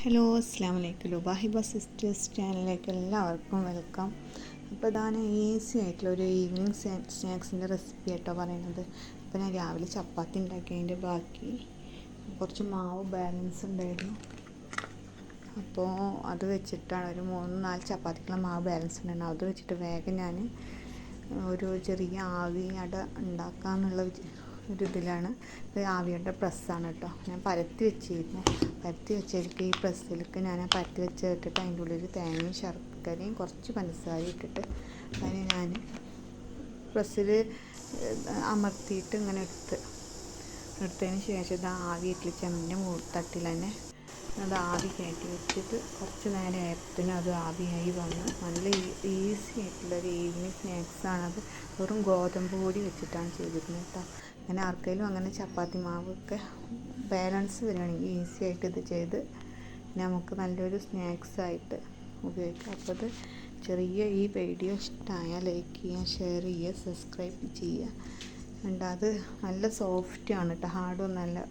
Hello അസ്സാം വലൈക്കും ലുബാഹിബ sisters ചാനലിലേക്ക് എല്ലാവർക്കും വെൽക്കം. അപ്പോൾ ഇതാണ് ഈസി ആയിട്ടുള്ള ഒരു ഈവനിങ് സ്നാക്സിൻ്റെ റെസിപ്പി ആയിട്ടോ പറയുന്നത്. അപ്പോൾ ഞാൻ രാവിലെ ചപ്പാത്തി ഉണ്ടാക്കിയതിൻ്റെ ബാക്കി കുറച്ച് മാവ് ബാലൻസ് ഉണ്ടായിരുന്നു. അപ്പോൾ അത് വെച്ചിട്ടാണ് ഒരു 3-4 ചപ്പാത്തിക്കുള്ള മാവ് ബാലൻസ് ഉണ്ടായിരുന്നു. അത് വെച്ചിട്ട് വേഗം ഞാൻ ഒരു ചെറിയ ആവി അട ഉണ്ടാക്കാമെന്നുള്ള ഒരു ഇതിലാണ്. ഇത് ആവിയുടെ പ്രസ്സാണ് കേട്ടോ. ഞാൻ പരത്തി വെച്ചിരിക്കും. ഈ പ്രസ്സിലേക്ക് ഞാൻ പരത്തി വെച്ച് ഇട്ടിട്ട് അതിൻ്റെ ഉള്ളിൽ തേങ്ങയും ശർക്കരയും കുറച്ച് പഞ്ചസാരയും ഇട്ടിട്ട് അതിന് ഞാൻ പ്രസ്സിൽ അമർത്തിയിട്ട് ഇങ്ങനെ എടുത്തതിന് ശേഷം ഇത് ആവി ഇട്ടിൽ ചെമ്മിൻ്റെ തട്ടിൽ തന്നെ അത് ആവി കയറ്റി വെച്ചിട്ട് കുറച്ച് നേരം ആയപ്പോഴത്തേനും അത് ആവിയായി വന്ന് നല്ല ഈസി ആയിട്ടുള്ളൊരു ഈവനിങ് സ്നാക്സാണത്. വെറും ഗോതമ്പ് പൊടി വെച്ചിട്ടാണ് ചെയ്തിരുന്നത് കേട്ടോ. അങ്ങനെ ആർക്കെങ്കിലും അങ്ങനെ ചപ്പാത്തി മാവൊക്കെ ബാലൻസ് വരികയാണെങ്കിൽ ഈസി ആയിട്ട് ഇത് ചെയ്ത് നമുക്ക് നല്ലൊരു സ്നാക്സായിട്ട് ഉപയോഗിക്കാം. അപ്പോൾ ഇത് ചെറിയ ഈ വീഡിയോ ഇഷ്ടമായാൽ ലൈക്ക് ചെയ്യുക, ഷെയർ ചെയ്യുക, സബ്സ്ക്രൈബ് ചെയ്യുക. അത് നല്ല സോഫ്റ്റാണ് കേട്ടോ, ഹാർഡൊന്നും നല്ല